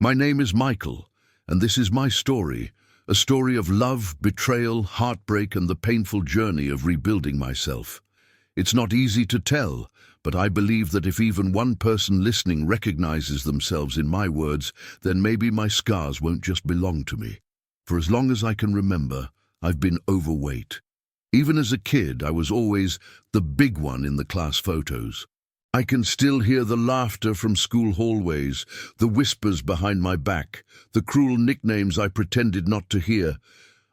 My name is Michael, and this is my story, a story of love, betrayal, heartbreak, and the painful journey of rebuilding myself. It's not easy to tell, but I believe that if even one person listening recognizes themselves in my words, then maybe my scars won't just belong to me. For as long as I can remember, I've been overweight. Even as a kid, I was always the big one in the class photos. I can still hear the laughter from school hallways, the whispers behind my back, the cruel nicknames I pretended not to hear.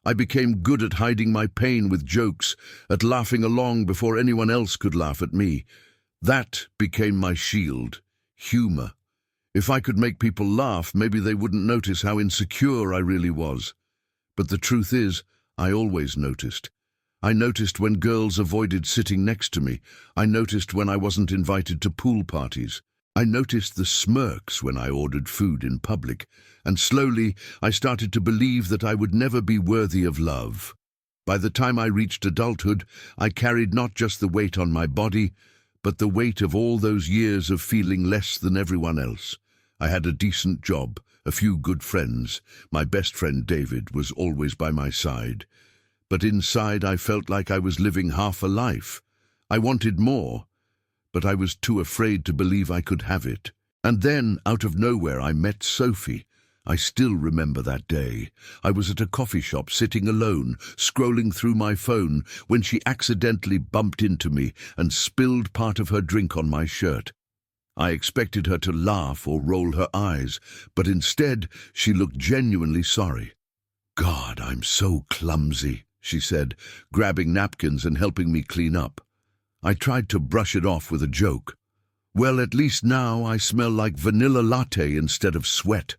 I became good at hiding my pain with jokes, at laughing along before anyone else could laugh at me. That became my shield, humor. If I could make people laugh, maybe they wouldn't notice how insecure I really was. But the truth is, I always noticed. I noticed when girls avoided sitting next to me. I noticed when I wasn't invited to pool parties. I noticed the smirks when I ordered food in public. And slowly, I started to believe that I would never be worthy of love. By the time I reached adulthood, I carried not just the weight on my body, but the weight of all those years of feeling less than everyone else. I had a decent job, a few good friends. My best friend David was always by my side. But inside I felt like I was living half a life. I wanted more, but I was too afraid to believe I could have it. And then, out of nowhere, I met Sophie. I still remember that day. I was at a coffee shop sitting alone, scrolling through my phone, when she accidentally bumped into me and spilled part of her drink on my shirt. I expected her to laugh or roll her eyes, but instead she looked genuinely sorry. "God, I'm so clumsy," she said, grabbing napkins and helping me clean up. I tried to brush it off with a joke. "Well, at least now I smell like vanilla latte instead of sweat.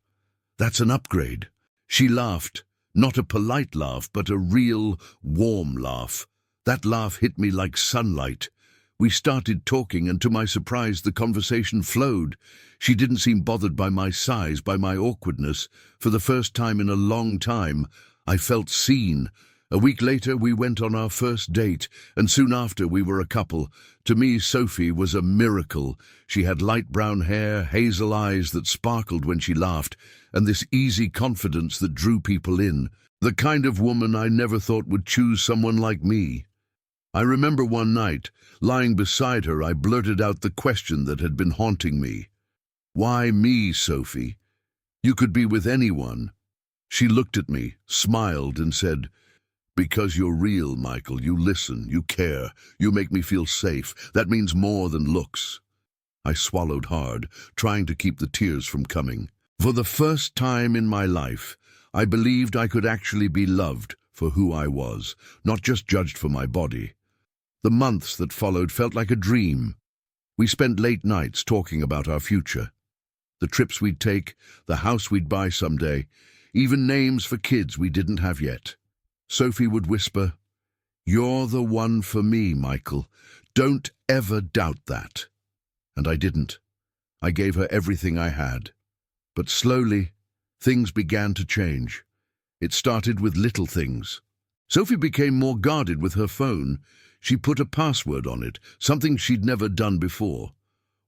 That's an upgrade." She laughed, not a polite laugh, but a real, warm laugh. That laugh hit me like sunlight. We started talking, and to my surprise, the conversation flowed. She didn't seem bothered by my size, by my awkwardness. For the first time in a long time, I felt seen. A week later, we went on our first date, and soon after we were a couple. To me, Sophie was a miracle. She had light brown hair, hazel eyes that sparkled when she laughed, and this easy confidence that drew people in. The kind of woman I never thought would choose someone like me. I remember one night, lying beside her, I blurted out the question that had been haunting me. "Why me, Sophie? You could be with anyone." She looked at me, smiled, and said, "Because you're real, Michael. You listen, you care, you make me feel safe. That means more than looks." I swallowed hard, trying to keep the tears from coming. For the first time in my life, I believed I could actually be loved for who I was, not just judged for my body. The months that followed felt like a dream. We spent late nights talking about our future. The trips we'd take, the house we'd buy someday, even names for kids we didn't have yet. Sophie would whisper, "You're the one for me, Michael. Don't ever doubt that." And I didn't. I gave her everything I had. But slowly, things began to change. It started with little things. Sophie became more guarded with her phone. She put a password on it, something she'd never done before.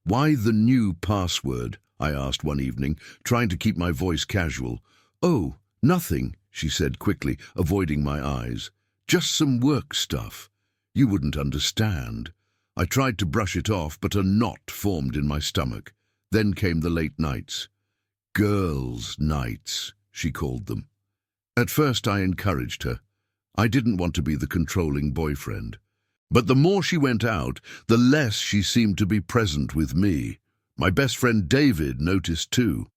"Why the new password?" I asked one evening, trying to keep my voice casual. "Oh, nothing," she said quickly, avoiding my eyes. "Just some work stuff. You wouldn't understand." I tried to brush it off, but a knot formed in my stomach. Then came the late nights. "Girls' nights," she called them. At first I encouraged her. I didn't want to be the controlling boyfriend. But the more she went out, the less she seemed to be present with me. My best friend David noticed too.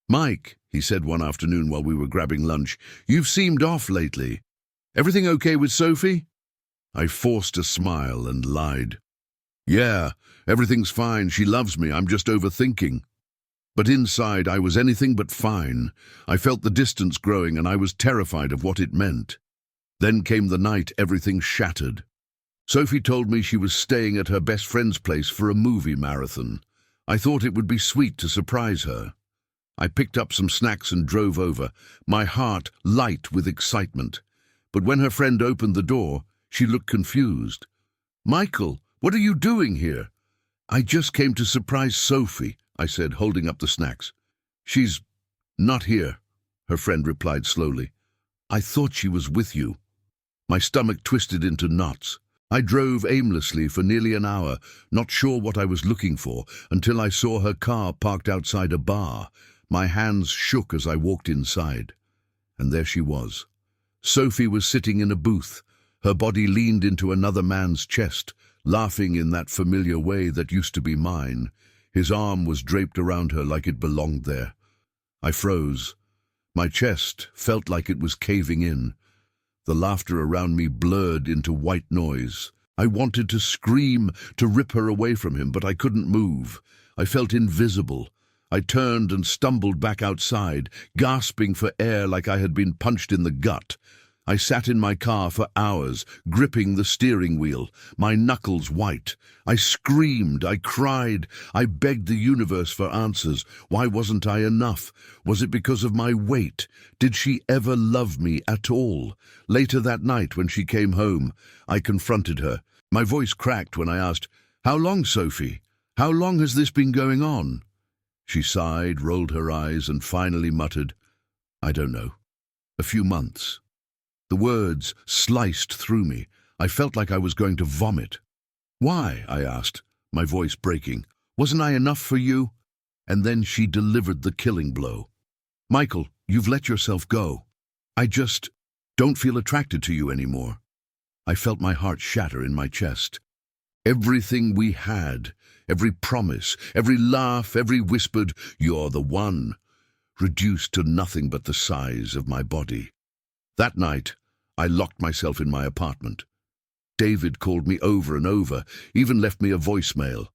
"Mike," he said one afternoon while we were grabbing lunch, "you've seemed off lately. Everything okay with Sophie?" I forced a smile and lied. "Yeah, everything's fine. She loves me. I'm just overthinking." But inside I was anything but fine. I felt the distance growing, and I was terrified of what it meant. Then came the night everything shattered. Sophie told me she was staying at her best friend's place for a movie marathon. I thought it would be sweet to surprise her. I picked up some snacks and drove over, my heart light with excitement. But when her friend opened the door, she looked confused. "Michael, what are you doing here?" "I just came to surprise Sophie," I said, holding up the snacks. She's "Not here," her friend replied slowly. "I thought she was with you." My stomach twisted into knots. I drove aimlessly for nearly an hour, not sure what I was looking for, until I saw her car parked outside a bar. My hands shook as I walked inside. And there she was. Sophie was sitting in a booth, her body leaned into another man's chest, laughing in that familiar way that used to be mine. His arm was draped around her like it belonged there. I froze. My chest felt like it was caving in. The laughter around me blurred into white noise. I wanted to scream, to rip her away from him, but I couldn't move. I felt invisible. I turned and stumbled back outside, gasping for air like I had been punched in the gut. I sat in my car for hours, gripping the steering wheel, my knuckles white. I screamed, I cried, I begged the universe for answers. Why wasn't I enough? Was it because of my weight? Did she ever love me at all? Later that night, when she came home, I confronted her. My voice cracked when I asked, "How long, Sophie? How long has this been going on?" She sighed, rolled her eyes, and finally muttered, "I don't know. A few months." The words sliced through me. I felt like I was going to vomit. "Why?" I asked, my voice breaking. "Wasn't I enough for you?" And then she delivered the killing blow. "Michael, you've let yourself go. I just don't feel attracted to you anymore." I felt my heart shatter in my chest. Everything we had, every promise, every laugh, every whispered, "You're the one," reduced to nothing but the size of my body. That night, I locked myself in my apartment. David called me over and over, even left me a voicemail.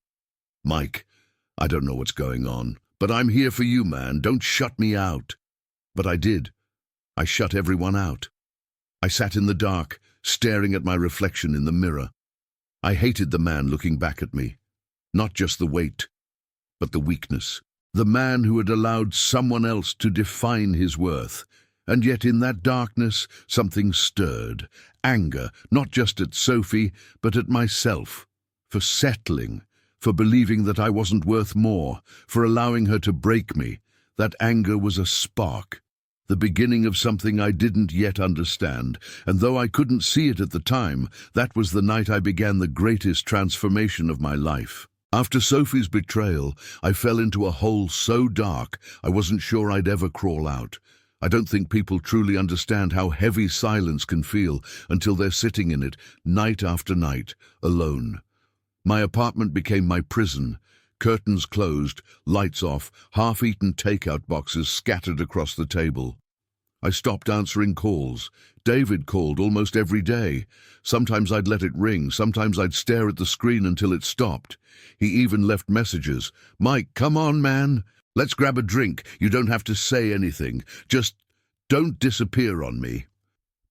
"Mike, I don't know what's going on, but I'm here for you, man. Don't shut me out." But I did. I shut everyone out. I sat in the dark, staring at my reflection in the mirror. I hated the man looking back at me. Not just the weight, but the weakness. The man who had allowed someone else to define his worth. And yet in that darkness, something stirred. Anger, not just at Sophie, but at myself. For settling, for believing that I wasn't worth more, for allowing her to break me. That anger was a spark, the beginning of something I didn't yet understand. And though I couldn't see it at the time, that was the night I began the greatest transformation of my life. After Sophie's betrayal, I fell into a hole so dark I wasn't sure I'd ever crawl out. I don't think people truly understand how heavy silence can feel until they're sitting in it, night after night, alone. My apartment became my prison. Curtains closed, lights off, half-eaten takeout boxes scattered across the table. I stopped answering calls. David called almost every day. Sometimes I'd let it ring, sometimes I'd stare at the screen until it stopped. He even left messages. "Mike, come on, man. Let's grab a drink. You don't have to say anything. Just don't disappear on me."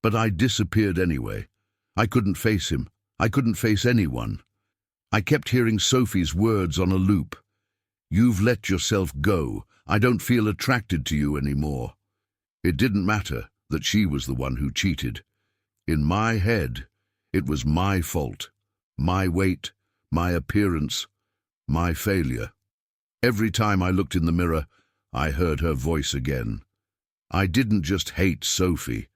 But I disappeared anyway. I couldn't face him. I couldn't face anyone. I kept hearing Sophie's words on a loop. "You've let yourself go. I don't feel attracted to you anymore." It didn't matter that she was the one who cheated. In my head, it was my fault. My weight, my appearance, my failure. Every time I looked in the mirror, I heard her voice again. I didn't just hate Sophie.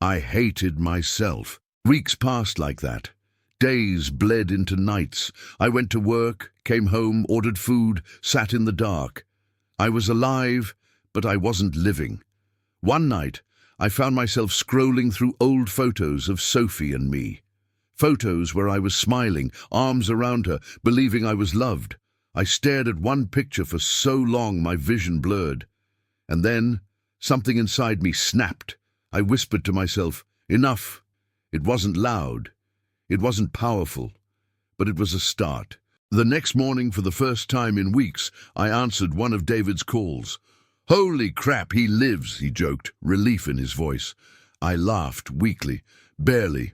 I hated myself. Weeks passed like that. Days bled into nights. I went to work, came home, ordered food, sat in the dark. I was alive, but I wasn't living. One night, I found myself scrolling through old photos of Sophie and me. Photos where I was smiling, arms around her, believing I was loved. I stared at one picture for so long my vision blurred. And then, something inside me snapped. I whispered to myself, "Enough." It wasn't loud. It wasn't powerful. But it was a start. The next morning, for the first time in weeks, I answered one of David's calls. "Holy crap, he lives," he joked, relief in his voice. I laughed weakly. "Barely."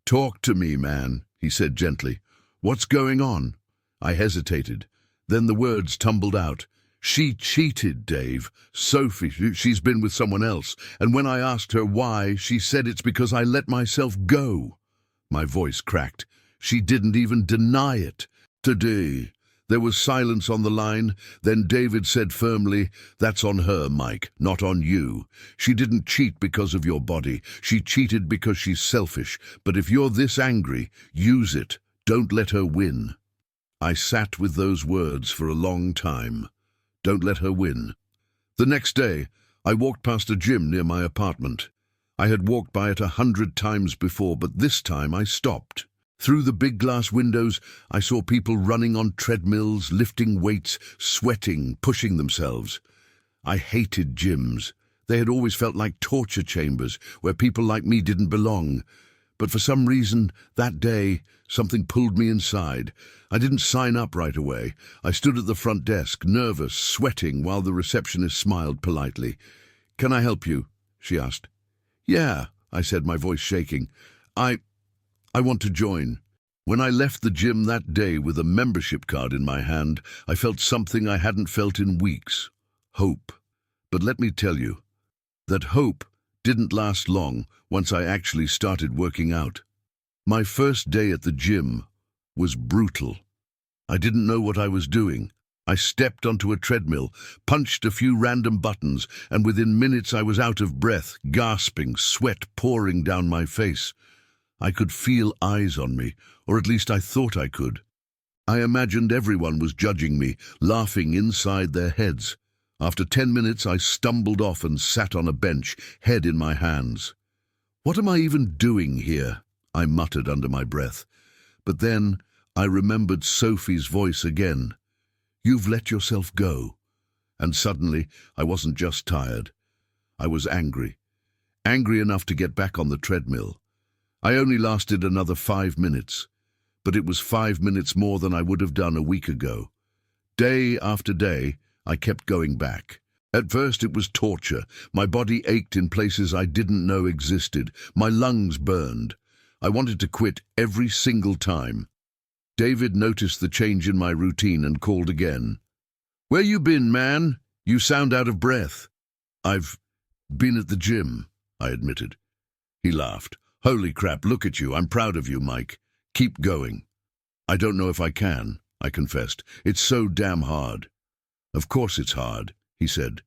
"Talk to me, man," he said gently. "What's going on?" I hesitated. Then the words tumbled out. "She cheated, Dave. Sophie, she's been with someone else. And when I asked her why, she said it's because I let myself go." My voice cracked. She didn't even deny it. Today, There was silence on the line. Then David said firmly, "That's on her, Mike, not on you. She didn't cheat because of your body. She cheated because she's selfish. But if you're this angry, use it. Don't let her win." I sat with those words for a long time. Don't let her win. The next day, I walked past a gym near my apartment. I had walked by it 100 times before, but this time I stopped. Through the big glass windows, I saw people running on treadmills, lifting weights, sweating, pushing themselves. I hated gyms. They had always felt like torture chambers where people like me didn't belong. But for some reason, that day, something pulled me inside. I didn't sign up right away. I stood at the front desk, nervous, sweating, while the receptionist smiled politely. "Can I help you?" she asked. "Yeah," I said, my voice shaking. I want to join." When I left the gym that day with a membership card in my hand, I felt something I hadn't felt in weeks. Hope. But let me tell you, that hope didn't last long once I actually started working out. My first day at the gym was brutal. I didn't know what I was doing. I stepped onto a treadmill, punched a few random buttons, and within minutes I was out of breath, gasping, sweat pouring down my face. I could feel eyes on me, or at least I thought I could. I imagined everyone was judging me, laughing inside their heads. After 10 minutes, I stumbled off and sat on a bench, head in my hands. "What am I even doing here?" I muttered under my breath. But then I remembered Sophie's voice again. "You've let yourself go." And suddenly, I wasn't just tired. I was angry. Angry enough to get back on the treadmill. I only lasted another 5 minutes, but it was 5 minutes more than I would have done a week ago. Day after day, I kept going back. At first it was torture. My body ached in places I didn't know existed. My lungs burned. I wanted to quit every single time. David noticed the change in my routine and called again. "Where you been, man? You sound out of breath." "I've been at the gym," I admitted. He laughed. "Holy crap, look at you. I'm proud of you, Mike. Keep going." "I don't know if I can," I confessed. "It's so damn hard." "Of course it's hard," he said.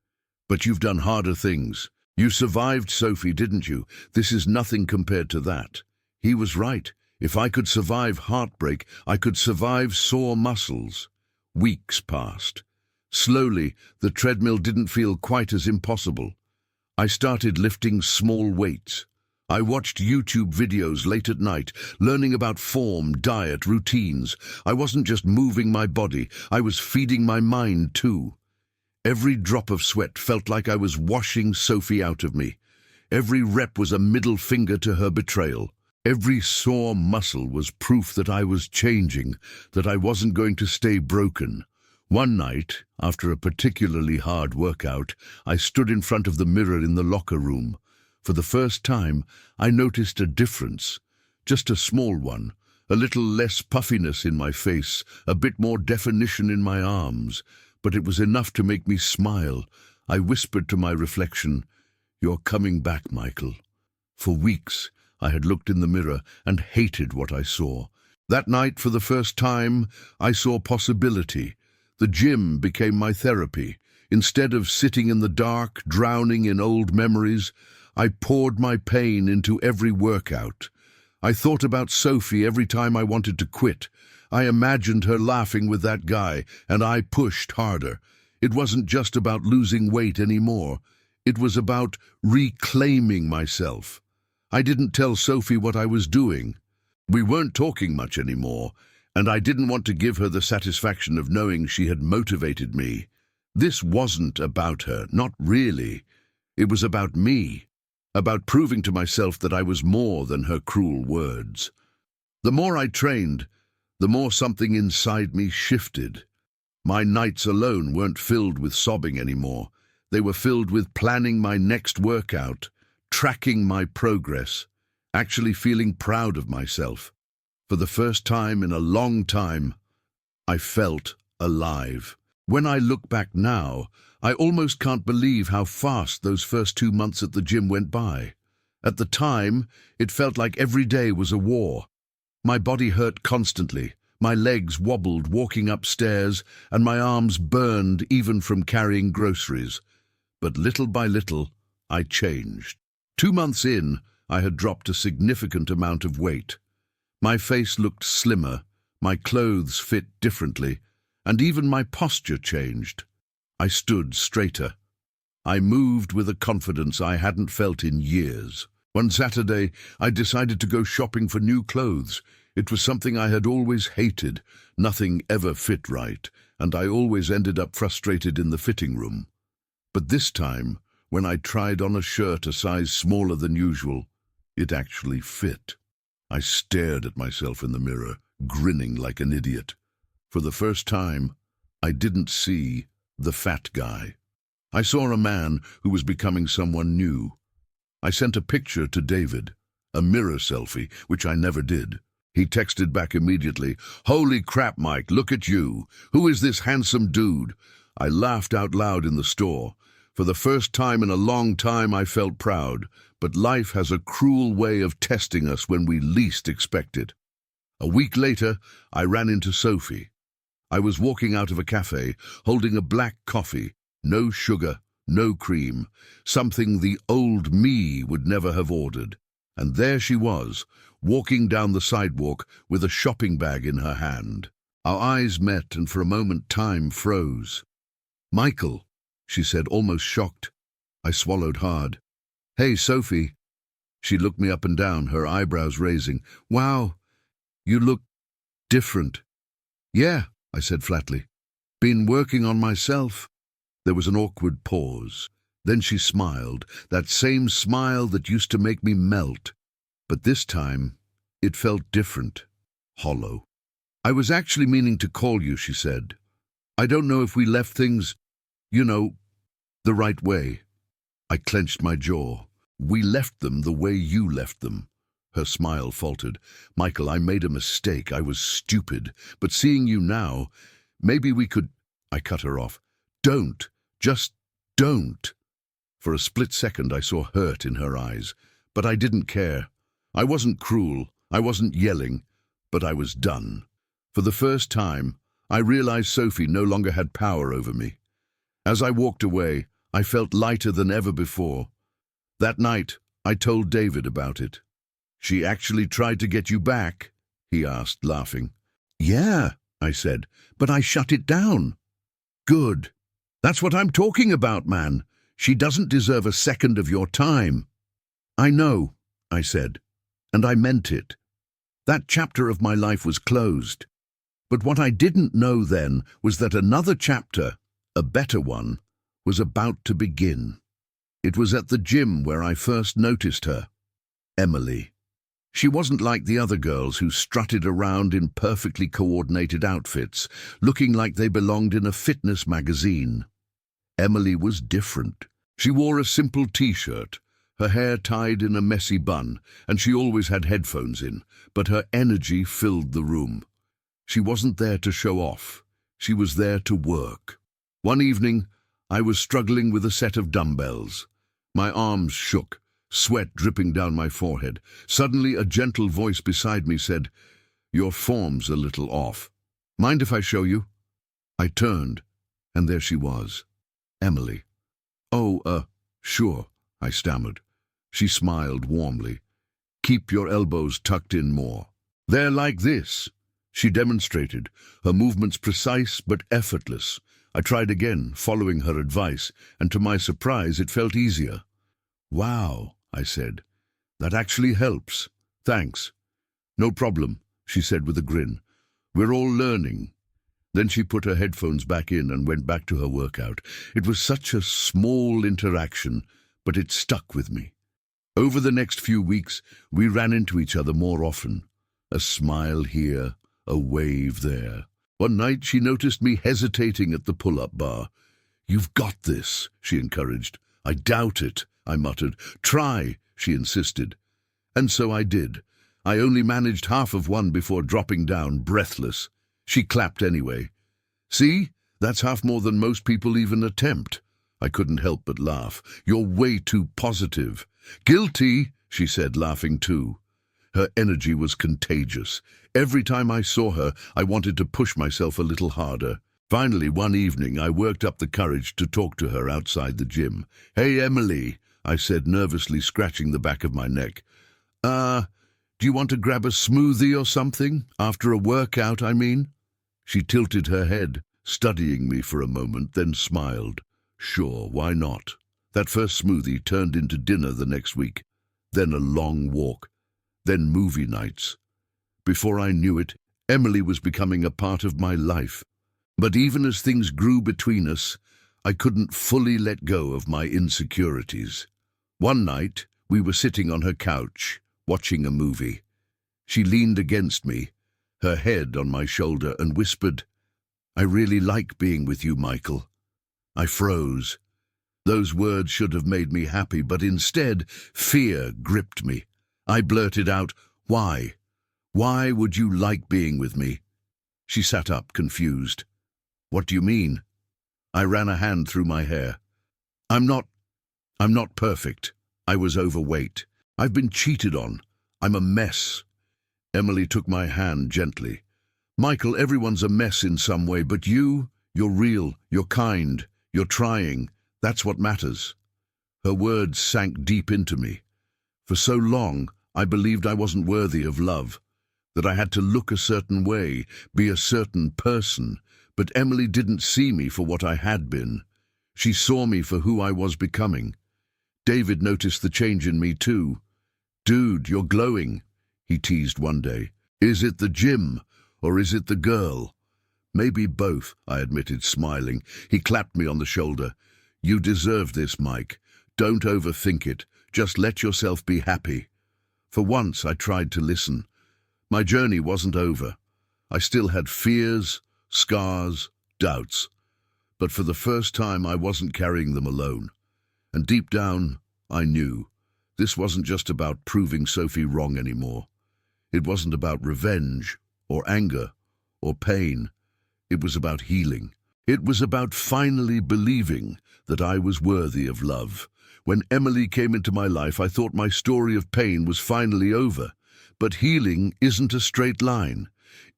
"But you've done harder things. You survived Sophie, didn't you? This is nothing compared to that." He was right. If I could survive heartbreak, I could survive sore muscles. Weeks passed. Slowly, the treadmill didn't feel quite as impossible. I started lifting small weights. I watched YouTube videos late at night, learning about form, diet, routines. I wasn't just moving my body, I was feeding my mind too. Every drop of sweat felt like I was washing Sophie out of me. Every rep was a middle finger to her betrayal. Every sore muscle was proof that I was changing, that I wasn't going to stay broken. One night, after a particularly hard workout, I stood in front of the mirror in the locker room. For the first time, I noticed a difference. Just a small one. A little less puffiness in my face, a bit more definition in my arms. But it was enough to make me smile. I whispered to my reflection, "You're coming back, Michael." For weeks, I had looked in the mirror and hated what I saw. That night, for the first time, I saw possibility. The gym became my therapy. Instead of sitting in the dark, drowning in old memories, I poured my pain into every workout. I thought about Sophie every time I wanted to quit. I imagined her laughing with that guy, and I pushed harder. It wasn't just about losing weight anymore. It was about reclaiming myself. I didn't tell Sophie what I was doing. We weren't talking much anymore, and I didn't want to give her the satisfaction of knowing she had motivated me. This wasn't about her, not really. It was about me. About proving to myself that I was more than her cruel words. The more I trained, the more something inside me shifted. My nights alone weren't filled with sobbing anymore. They were filled with planning my next workout, tracking my progress, actually feeling proud of myself. For the first time in a long time, I felt alive. When I look back now, I almost can't believe how fast those first 2 months at the gym went by. At the time, it felt like every day was a war. My body hurt constantly. My legs wobbled walking upstairs, and my arms burned even from carrying groceries. But little by little, I changed. 2 months in, I had dropped a significant amount of weight. My face looked slimmer, my clothes fit differently, and even my posture changed. I stood straighter. I moved with a confidence I hadn't felt in years. One Saturday, I decided to go shopping for new clothes. It was something I had always hated. Nothing ever fit right, and I always ended up frustrated in the fitting room. But this time, when I tried on a shirt a size smaller than usual, it actually fit. I stared at myself in the mirror, grinning like an idiot. For the first time, I didn't see the fat guy. I saw a man who was becoming someone new. I sent a picture to David, a mirror selfie, which I never did. He texted back immediately, "Holy crap, Mike, look at you. Who is this handsome dude?" I laughed out loud in the store. For the first time in a long time, I felt proud, but life has a cruel way of testing us when we least expect it. A week later, I ran into Sophie. I was walking out of a cafe, holding a black coffee, no sugar, no cream, something the old me would never have ordered. And there she was, walking down the sidewalk with a shopping bag in her hand. Our eyes met, and for a moment time froze. "Michael," she said, almost shocked. I swallowed hard. "Hey, Sophie." She looked me up and down, her eyebrows raising. "Wow, you look different." "Yeah," I said flatly. "Been working on myself." There was an awkward pause. Then she smiled, that same smile that used to make me melt. But this time, it felt different, hollow. "I was actually meaning to call you," she said. "I don't know if we left things, the right way." I clenched my jaw. "We left them the way you left them." Her smile faltered. "Michael, I made a mistake. I was stupid. But seeing you now, maybe we could—" I cut her off. "Don't. Just don't." For a split second I saw hurt in her eyes, but I didn't care. I wasn't cruel, I wasn't yelling, but I was done. For the first time, I realized Sophie no longer had power over me. As I walked away, I felt lighter than ever before. That night, I told David about it. "She actually tried to get you back?" he asked, laughing. "Yeah," I said, "but I shut it down." "Good. That's what I'm talking about, man. She doesn't deserve a second of your time." "I know," I said, and I meant it. That chapter of my life was closed. But what I didn't know then was that another chapter, a better one, was about to begin. It was at the gym where I first noticed her, Emily. She wasn't like the other girls who strutted around in perfectly coordinated outfits, looking like they belonged in a fitness magazine. Emily was different. She wore a simple t-shirt, her hair tied in a messy bun, and she always had headphones in, but her energy filled the room. She wasn't there to show off. She was there to work. One evening, I was struggling with a set of dumbbells. My arms shook, sweat dripping down my forehead. Suddenly, a gentle voice beside me said, "Your form's a little off. Mind if I show you?" I turned, and there she was, Emily. "Oh, sure," I stammered. She smiled warmly. "Keep your elbows tucked in more. They're like this." She demonstrated, her movements precise but effortless. I tried again, following her advice, and to my surprise it felt easier. "Wow," I said. "That actually helps. Thanks." "No problem," she said with a grin. "We're all learning." Then she put her headphones back in and went back to her workout. It was such a small interaction, but it stuck with me. Over the next few weeks, we ran into each other more often. A smile here, a wave there. One night she noticed me hesitating at the pull-up bar. "You've got this," she encouraged. "I doubt it," I muttered. "Try," she insisted. And so I did. I only managed half of one before dropping down, breathless. She clapped anyway. "See? That's half more than most people even attempt." I couldn't help but laugh. "You're way too positive." "Guilty," she said, laughing too. Her energy was contagious. Every time I saw her, I wanted to push myself a little harder. Finally, one evening, I worked up the courage to talk to her outside the gym. "Hey, Emily," I said, nervously scratching the back of my neck. Do you want to grab a smoothie or something? After a workout, I mean?" She tilted her head, studying me for a moment, then smiled. Sure, why not? That first smoothie turned into dinner the next week, then a long walk, then movie nights. Before I knew it, Emily was becoming a part of my life. But even as things grew between us, I couldn't fully let go of my insecurities. One night, we were sitting on her couch, watching a movie. She leaned against me, her head on my shoulder, and whispered, "I really like being with you, Michael." I froze. Those words should have made me happy, but instead, fear gripped me. I blurted out, "Why? Why would you like being with me?" She sat up, confused. "What do you mean?" I ran a hand through my hair. I'm not perfect. I was overweight. I've been cheated on. I'm a mess." Emily took my hand gently. "Michael, everyone's a mess in some way, but you're real, you're kind, you're trying. That's what matters." Her words sank deep into me. For so long, I believed I wasn't worthy of love, that I had to look a certain way, be a certain person, but Emily didn't see me for what I had been. She saw me for who I was becoming. David noticed the change in me too. "Dude, you're glowing," he teased one day. "Is it the gym, or is it the girl?" "Maybe both," I admitted, smiling. He clapped me on the shoulder. "You deserve this, Mike. Don't overthink it. Just let yourself be happy." For once, I tried to listen. My journey wasn't over. I still had fears, scars, doubts. But for the first time, I wasn't carrying them alone. And deep down, I knew. This wasn't just about proving Sophie wrong anymore. It wasn't about revenge, or anger, or pain. It was about healing. It was about finally believing that I was worthy of love. When Emily came into my life, I thought my story of pain was finally over. But healing isn't a straight line.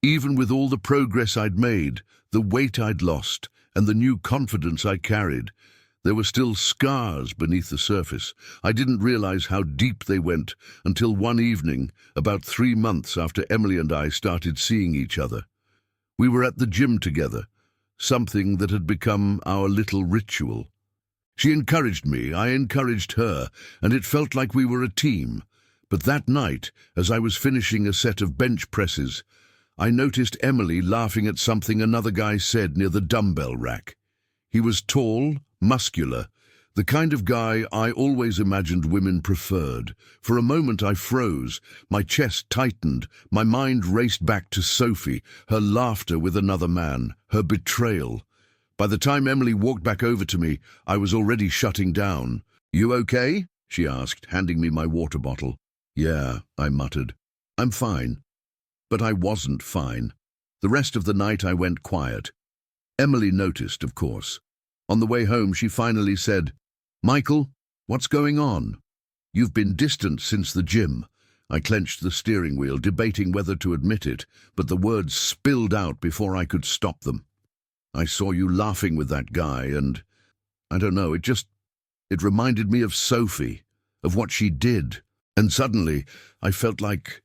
Even with all the progress I'd made, the weight I'd lost, and the new confidence I carried, there were still scars beneath the surface. I didn't realize how deep they went until one evening, about 3 months after Emily and I started seeing each other. We were at the gym together, something that had become our little ritual. She encouraged me, I encouraged her, and it felt like we were a team. But that night, as I was finishing a set of bench presses, I noticed Emily laughing at something another guy said near the dumbbell rack. He was tall, muscular, the kind of guy I always imagined women preferred. For a moment I froze, my chest tightened, my mind raced back to Sophie, her laughter with another man, her betrayal. By the time Emily walked back over to me, I was already shutting down. "You okay?" she asked, handing me my water bottle. "Yeah," I muttered. "I'm fine." But I wasn't fine. The rest of the night I went quiet. Emily noticed, of course. On the way home, she finally said, "Michael, what's going on? You've been distant since the gym." I clenched the steering wheel, debating whether to admit it, but the words spilled out before I could stop them. "I saw you laughing with that guy, and I don't know, it reminded me of Sophie, of what she did. And suddenly, I felt like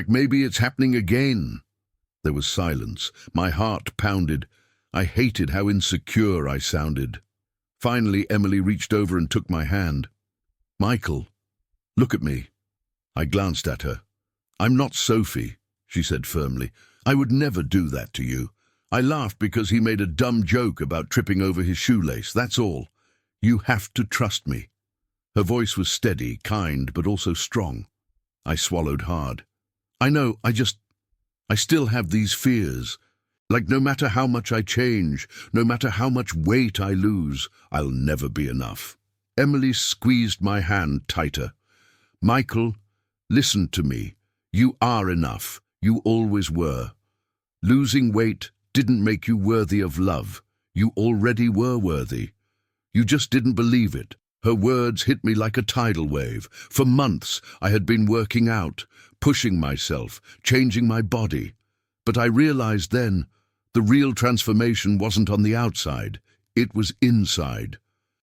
maybe it's happening again." There was silence. My heart pounded. I hated how insecure I sounded. Finally, Emily reached over and took my hand. "Michael, look at me." I glanced at her. "I'm not Sophie," she said firmly. "I would never do that to you. I laughed because he made a dumb joke about tripping over his shoelace, that's all. You have to trust me." Her voice was steady, kind, but also strong. I swallowed hard. "I know, I still have these fears. Like no matter how much I change, no matter how much weight I lose, I'll never be enough." Emily squeezed my hand tighter. "Michael, listen to me. You are enough. You always were. Losing weight didn't make you worthy of love. You already were worthy. You just didn't believe it. Her words hit me like a tidal wave. For months, I had been working out, pushing myself, changing my body. But I realized then, the real transformation wasn't on the outside, it was inside.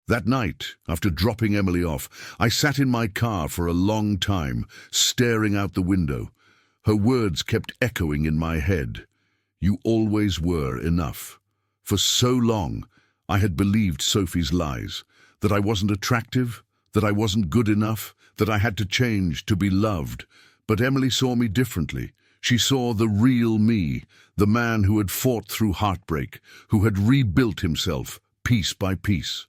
That night, after dropping Emily off, I sat in my car for a long time, staring out the window. Her words kept echoing in my head. You always were enough. For so long, I had believed Sophie's lies, that I wasn't attractive, that I wasn't good enough, that I had to change to be loved. But Emily saw me differently. She saw the real me, the man who had fought through heartbreak, who had rebuilt himself piece by piece.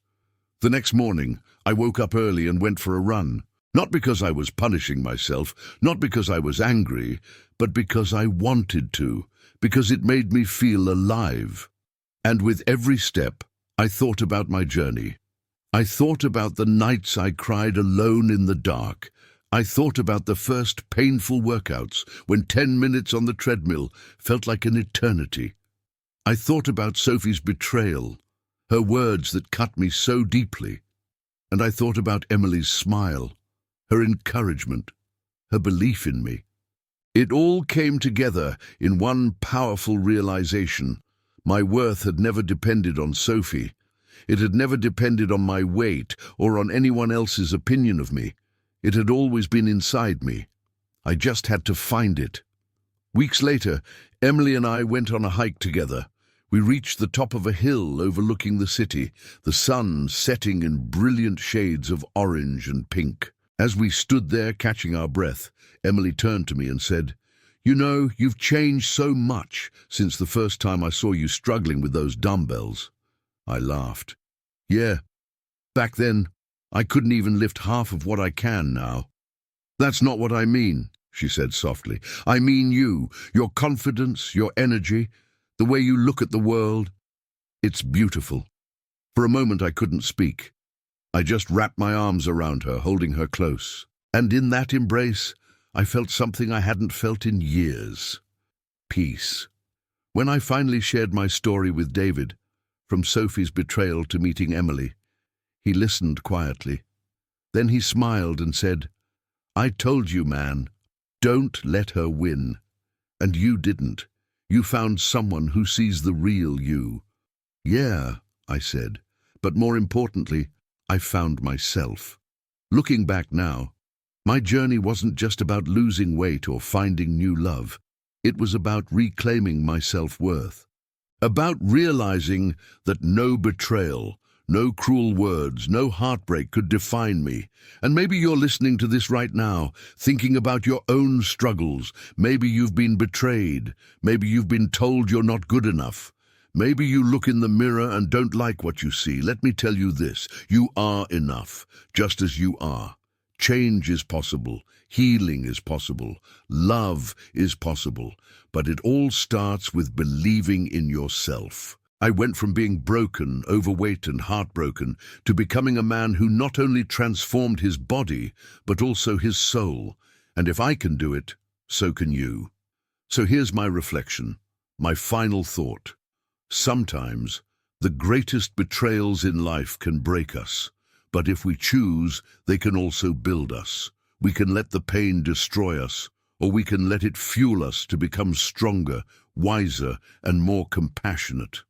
The next morning, I woke up early and went for a run. Not because I was punishing myself, not because I was angry, but because I wanted to, because it made me feel alive. And with every step, I thought about my journey. I thought about the nights I cried alone in the dark. I thought about the first painful workouts when 10 minutes on the treadmill felt like an eternity. I thought about Sophie's betrayal, her words that cut me so deeply. And I thought about Emily's smile, her encouragement, her belief in me. It all came together in one powerful realization. My worth had never depended on Sophie. It had never depended on my weight or on anyone else's opinion of me. It had always been inside me. I just had to find it. Weeks later, Emily and I went on a hike together. We reached the top of a hill overlooking the city, the sun setting in brilliant shades of orange and pink. As we stood there catching our breath, Emily turned to me and said, "You know, you've changed so much since the first time I saw you struggling with those dumbbells." I laughed. "Yeah, back then, I couldn't even lift half of what I can now." "That's not what I mean," she said softly. "I mean you, your confidence, your energy, the way you look at the world. It's beautiful." For a moment I couldn't speak. I just wrapped my arms around her, holding her close. And in that embrace, I felt something I hadn't felt in years. Peace. When I finally shared my story with David, from Sophie's betrayal to meeting Emily, he listened quietly. Then he smiled and said, "I told you, man, don't let her win. And you didn't. You found someone who sees the real you." "Yeah," I said, "but more importantly, I found myself." Looking back now, my journey wasn't just about losing weight or finding new love. It was about reclaiming my self-worth. About realizing that no betrayal, no cruel words, no heartbreak could define me. And maybe you're listening to this right now, thinking about your own struggles. Maybe you've been betrayed. Maybe you've been told you're not good enough. Maybe you look in the mirror and don't like what you see. Let me tell you this, you are enough, just as you are. Change is possible, healing is possible, love is possible, but it all starts with believing in yourself. I went from being broken, overweight and heartbroken to becoming a man who not only transformed his body, but also his soul. And if I can do it, so can you. So here's my reflection, my final thought. Sometimes, the greatest betrayals in life can break us, but if we choose, they can also build us. We can let the pain destroy us, or we can let it fuel us to become stronger, wiser, and more compassionate.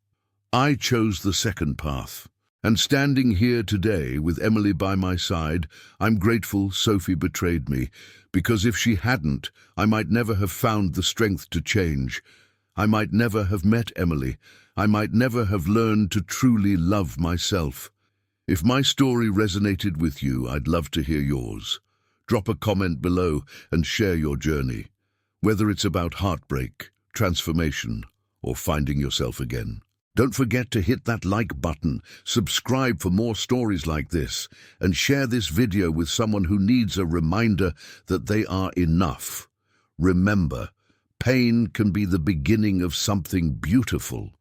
I chose the second path, and standing here today with Emily by my side, I'm grateful Sophie betrayed me, because if she hadn't, I might never have found the strength to change. I might never have met Emily. I might never have learned to truly love myself. If my story resonated with you, I'd love to hear yours. Drop a comment below and share your journey, whether it's about heartbreak, transformation, or finding yourself again. Don't forget to hit that like button, subscribe for more stories like this, and share this video with someone who needs a reminder that they are enough. Remember, pain can be the beginning of something beautiful.